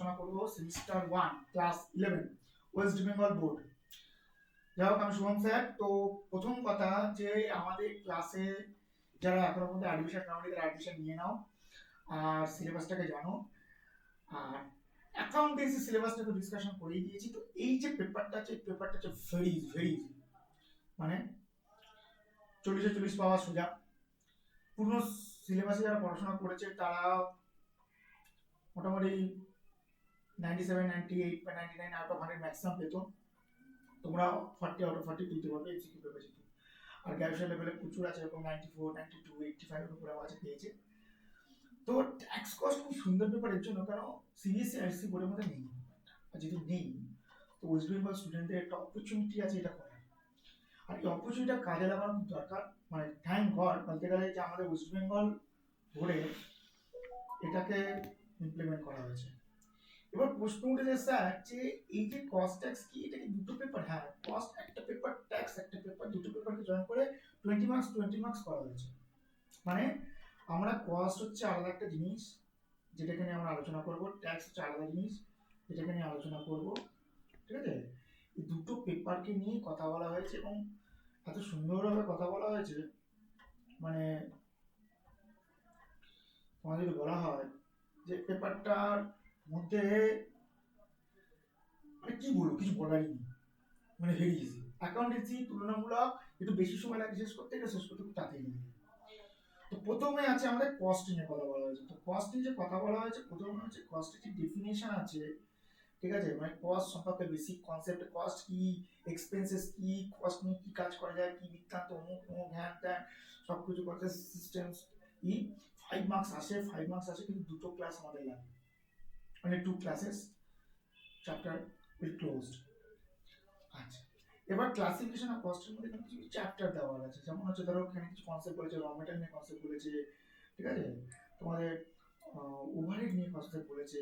আলোচনা করব semester 1 class 11 West Bengal board. যাই হোক, আমি শুভম স্যার। তো প্রথম কথা যে আমাদের ক্লাসে যারা এখনো পর্যন্ত অ্যাডমিশন নাও তারা অ্যাডমিশন নিয়ে নাও, আর সিলেবাসটাকে জানো। আর অ্যাকাউন্টেন্সি সিলেবাসটা তো ডিসকাশন করেই দিয়েছি। তো এই যে পেপারটা আছে, পেপারটা হচ্ছে ভেরি ভেরি মানে 40-40 পাওয়া সোজা। পুরো সিলেবাসে যারা পড়াশোনা করেছে তারা মোটামুটি 97, 98 বা 99 আউট অফ 100 ম্যাক্সিমাম পেতো। তোমরা 40 আউট অফ 40 তুলতে পারবে এমসিকিউ পেপার যেহেতু। আর গ্র্যাজুয়েশন লেভেলে প্রচুর আছে, এরকম 94, 92, 85 এর উপরে আমার কাছে পেয়েছে। তো ট্যাক্স কস্ট খুব সুন্দর পেপার এর জন্য, কারণ সিবিএসসি আইসি বোর্ডের মধ্যে নেই ব্যাপারটা। আর যেহেতু নেই, তো ওয়েস্ট বেঙ্গল স্টুডেন্টদের একটা অপরচুনিটি আছে এটা করার। আর এই অপরচুনিটিটা কাজে লাগানো খুব দরকার। মানে থ্যাংক গড বলতে গেলে যে আমাদের ওয়েস্ট বেঙ্গল বোর্ডে এটাকে ইমপ্লিমেন্ট করা হয়েছে। এবার প্রশ্ন উঠেছে স্যার যে এই যে কস্ট ট্যাক্স কি, এটা কি দুটো পেপার? হ্যাঁ, কস্ট একটা পেপার, ট্যাক্স একটা পেপার, দুটো পেপারকে জয়েন করে 20 মার্কস 20 মার্কস করা হয়েছে। মানে আমরা কস্ট হচ্ছে আলাদা একটা জিনিস যেটাকে নিয়ে আমরা আলোচনা করব, ট্যাক্স হচ্ছে আলাদা জিনিস যেটাকে নিয়ে আলোচনা করব। ঠিক আছে? এই দুটো পেপারকে নিয়ে কথা বলা হয়েছে এবং এত সুন্দরভাবে কথা বলা হয়েছে। মানে তোমাদের যদি বলা হয় যে পেপারটার মধ্যে মানে কি বলবো, কিছু বলারই নেই। মানে ভেরি ইজি। অ্যাকাউন্টেন্সি তুলনামূলক একটু বেশি সময় লাগে শেষ করতে, এটা শেষ করতে খুব তাড়াতাড়ি লাগে। তো প্রথমে আছে আমাদের কস্ট নিয়ে কথা বলা হয়েছে। তো কস্ট নিয়ে যে কথা বলা হয়েছে, প্রথমে হচ্ছে কস্টের যে ডেফিনেশন আছে। ঠিক আছে? মানে কস্ট সম্পর্কে বেসিক কনসেপ্ট, কস্ট কি, এক্সপেন্সেস কি, কস্ট নিয়ে কি কাজ করা যায়, কি বৃত্তান্ত, অমুক অমুক হ্যান ত্যান সবকিছু করতে সিস্টেমস ই 5 মার্কস আসে, 5 মার্কস আসে, কিন্তু দুটো ক্লাস আমাদের লাগে। মানে 2 ক্লাসেস, চ্যাপ্টার উইল ক্লোজড। আচ্ছা, এবার ক্লাসিফিকেশন অফ কস্টের মধ্যে কিন্তু কিছু চ্যাপ্টার দেওয়া আছে। যেমন হচ্ছে ধরো এখানে কিছু কনসেপ্ট বলেছে, র মেটেরিয়াল নিয়ে কনসেপ্ট বলেছে। ঠিক আছে? তোমাদের ওভারহেড নিয়ে কনসেপ্ট বলেছে,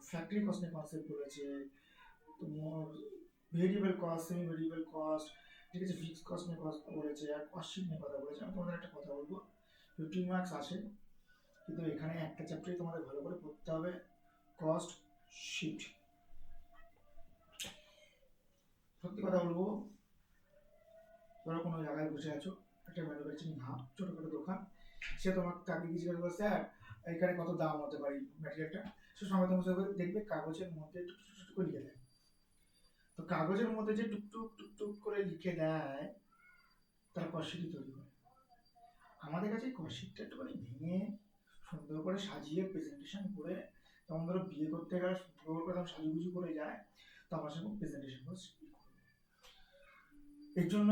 ফ্যাক্টরি কস্ট নিয়ে কনসেপ্ট বলেছে, তোমার variable cost, semi variable cost, ঠিক আছে, ফিক্সড কস্ট নিয়ে কথা বলেছে, আর কস্ট শিট নিয়ে কথা বলেছে। আমি তোমাদের একটা কথা বলবো, 15 মার্কস আসে, কিন্তু এখানে একটা চ্যাপ্টারই তোমাদের ভালো করে পড়তে হবে, কস্ট শিট। সত্যি কথা বলবো, ধরো কোনো জায়গায় বসে আছো, একটা ম্যানুফ্যাকচারিং হাব, ছোটখাটো দোকান, সে তোমাকে তাকে জিজ্ঞাসা করবে স্যার এখানে কত দাম হতে পারে ম্যাটেরিয়ালটা। সে সঙ্গে সঙ্গে দেখবে কাগজের মধ্যে টুকটুক করে লিখে দেয়। তো কাগজের মধ্যে যে টুকটুক টুকটুক করে লিখে দেয়, তার কস্টশিটই তৈরি করে। আমাদের কাছে কস্টশিটটা একটুখানি ভেঙে সুন্দর করে সাজিয়ে প্রেজেন্টেশন করে, যেমন ধরো বিয়ে করতে গেলে সুন্দর করে সাজুগুজু করে যায়, তো আমার সঙ্গে প্রেজেন্টেশন করে। এর জন্য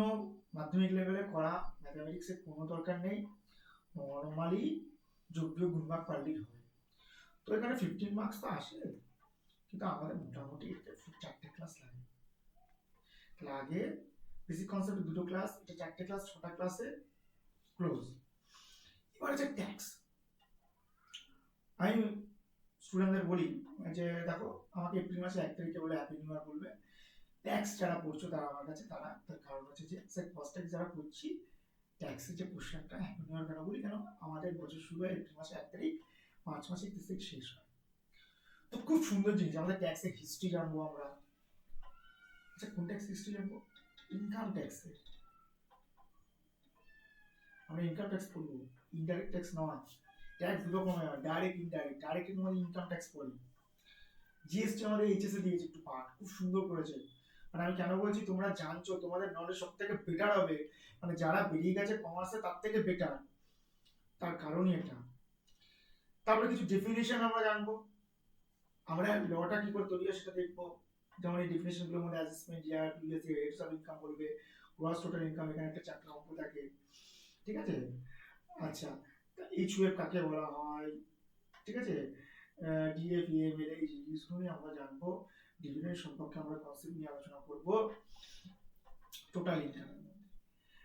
মাধ্যমিক লেভেলে করা ম্যাথামেটিক্সের কোনো দরকার নেই, নর্মালি যোগ্য গুণভাগ পারলেই হবে। তো এখানে 15 মার্কস তো আসে, কিন্তু আমাদের মোটামুটি 4টে ক্লাস লাগে। তাহলে আগে বেসিক কনসেপ্ট দুটো ক্লাস, এটা 4টে ক্লাস, 6টা ক্লাসে ক্লোজ। এবার হচ্ছে ট্যাক্স। আমি স্টুডেন্টদের বলি যে দেখো, আমাকে এপ্রিল মাসে 1 তারিখে বলে হ্যাপি নিউ ইয়ার বলবে। ট্যাক্স যারা পড়ছো তারা আমার কাছে, তার কারণ হচ্ছে যে স্যার কস্ট ট্যাক্স যারা করছি, ট্যাক্সের যে পোর্শনটা হ্যাপি নিউ ইয়ার কেন বলি, কেন আমাদের বছর শুরু হয় এপ্রিল মাসে 1 তারিখ, মার্চ মাসে 31 তারিখ শেষ হয়। তো খুব সুন্দর জিনিস, আমাদের ট্যাক্সের হিস্ট্রি জানবো আমরা। আচ্ছা, কোন ট্যাক্স হিস্ট্রি জানবো? ইনকাম ট্যাক্সের। আমরা ইনকাম ট্যাক্স পড়বো, ইনডাইরেক্ট ট্যাক্স নয়। ট্যাক্স দুটো রকম হয়, ডাইরেক্ট ইনডাইরেক্ট। ডাইরেক্ট আমাদের ইনকাম ট্যাক্স পড়ি, জিএসটি আমাদের এইচএসএ দিয়েছে একটু পার্ট, খুব সুন্দর করেছে। মানে আমি কেন বলছি, তোমরা জানছো, তোমাদের নলেজ সব থেকে বেটার হবে, মানে যারা বেরিয়ে গেছে কমার্সে তার থেকে বেটার, তার কারণই এটা। তারপরে কিছু ডেফিনেশন আমরা জানবো, আমরা লটা কি করে তৈরি হয় সেটা দেখবো। যেমন এই ডেফিনেশন গুলোর মধ্যে assessment year, previous year, rates of income বলবে, গ্রস টোটাল ইনকাম, এখানে একটা চারটা অঙ্ক থাকে। ঠিক আছে? আচ্ছা, এইচ ওয়েভ কাকে বলা হয়, ঠিক আছে, ডিএফ ইএমএল, এই জিনিসগুলো নিয়ে আমরা জানবো। ডিভিডেন্ড সম্পর্কে আমরা কনসেপ্ট নিয়ে আলোচনা করব টোটাল ইনকামের মধ্যে।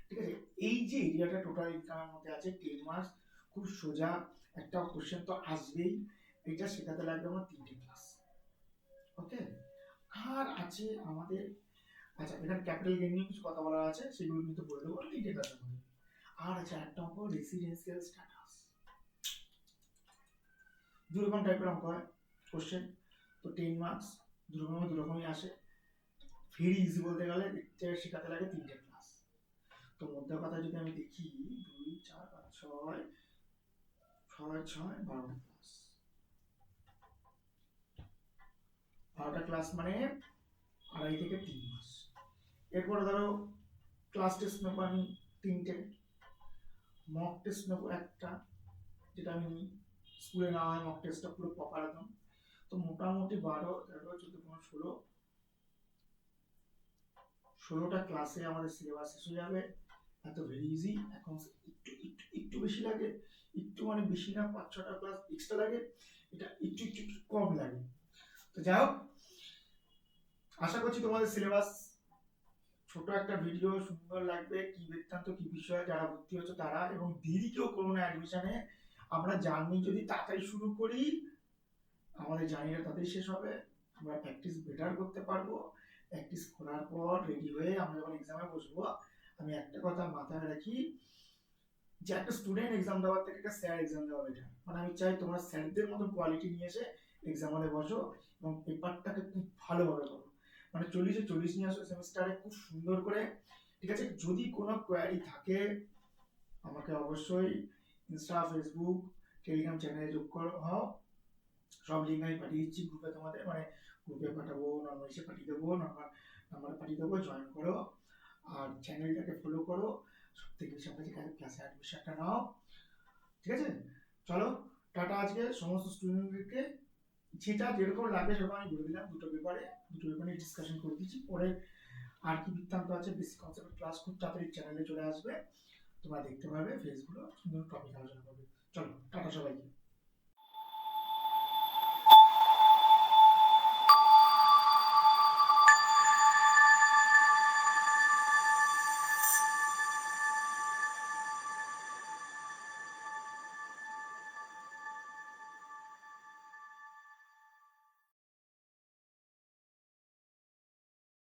ঠিক আছে? এই যে এরিয়াটা টোটাল ইনকামের মধ্যে আছে, 10 মার্কস, খুব সোজা একটা কোশ্চেন তো আসবেই। এটা শেখাতে লাগবে আমার 3টে ক্লাস। ওকে? আর আছে আমাদের, আচ্ছা এখানে ক্যাপিটাল গেইন নিয়ে কিছু কথা বলা আছে, সেগুলো কিন্তু বলে দেবো 3টে ক্লাসের মধ্যে। আর আছে একটা অঙ্ক, রেসিডেন্সিয়াল স্ট্যাটাস। 2 রকম টাইপের অঙ্ক হয়, কোশ্চেন। তো 10 মার্কস দু রকমই আসে। ভেরি ইজি বলতে গেলে দেখতে শেখাতে লাগে 3টে ক্লাস। তো মধ্যে কথা যদি আমি দেখি 2 4 5 6 6 6 12টা ক্লাস। 12টা ক্লাস মানে 2.5 থেকে 3 মাস। এরপরে ধরো ক্লাস টেস্ট নেবো আমি 3টে, মক টেস্ট নেবো একটা, যেটা আমি স্কুলে না হয় মক টেস্টটা পুরো প্রপার একদম। তো মোটামুটি 12 13 14 15 16টা ক্লাসে আমাদের সিলেবাস শেষ হয়ে যাবে। এত ভেরি ইজি। এখন একটু বেশি লাগে, একটু মানে বেশি না, 5-6টা ক্লাস এক্সট্রা লাগে, এটা একটু কম লাগে। তো যাই হোক, আশা করছি তোমাদের সিলেবাস ছোট একটা ভিডিও সুন্দর লাগবে, কি বৃত্তান্ত কি বিষয়, যারা ভর্তি হচ্ছে তারা, এবং দেরি কেউ করো না অ্যাডমিশনে। আমরা জার্নি যদি তাড়াতাড়ি শুরু করি, আমাদের জার্নিটা তাড়াতাড়ি শেষ হবে, আমরা প্র্যাকটিস বেটার করতে পারবো। প্র্যাকটিস করার পর রেডি হয়ে আমরা যখন এক্সামে বসবো, আমি একটা কথা মাথায় রাখি, যে একটা স্টুডেন্ট এক্সাম দেওয়ার থেকে একটা স্যার এক্সাম দেওয়া বেটার। মানে আমি চাই তোমরা স্যারদের মতো কোয়ালিটি নিয়ে এসে এক্সাম হলে বসো এবং পেপারটাকে খুব ভালোভাবে করো। মানে 40-40 নিয়ে আসো সেমিস্টারে খুব সুন্দর করে। ঠিক আছে, যদি কোনো কোয়ারি থাকে আমাকে অবশ্যই ইনস্টা, ফেসবুক, টেলিগ্রাম চ্যানেলে যোগ করো হও। সব লিঙ্ক আমি পাঠিয়ে দিচ্ছি গ্রুপে, তোমাদের মানে গ্রুপে পাঠাবো, নর্মাল এসে পাঠিয়ে দেবো, নর্মাল নাম্বারে পাঠিয়ে দেবো, জয়েন করো আর চ্যানেলটাকে ফলো করো। সব থেকে বেশি আমরা ক্লাসে অ্যাডমিশনটা নাও। ঠিক আছে, চলো টাটা। আজকে সমস্ত স্টুডেন্টদেরকে যেটা যেরকম লাগে সেরকম আমি বলে দিলাম। দুটো পেপারে নিয়ে ডিসকাশন করে দিচ্ছি। পরে আর কি বৃত্তান্ত আছে, বেসিক কনসেপ্ট ক্লাস খুব তাড়াতাড়ি চ্যানেলে চলে আসবে, তোমরা দেখতে পারবে, ফেসগুলো সুন্দর টপিক আলোচনা করবে। চলো টাটা সবাই।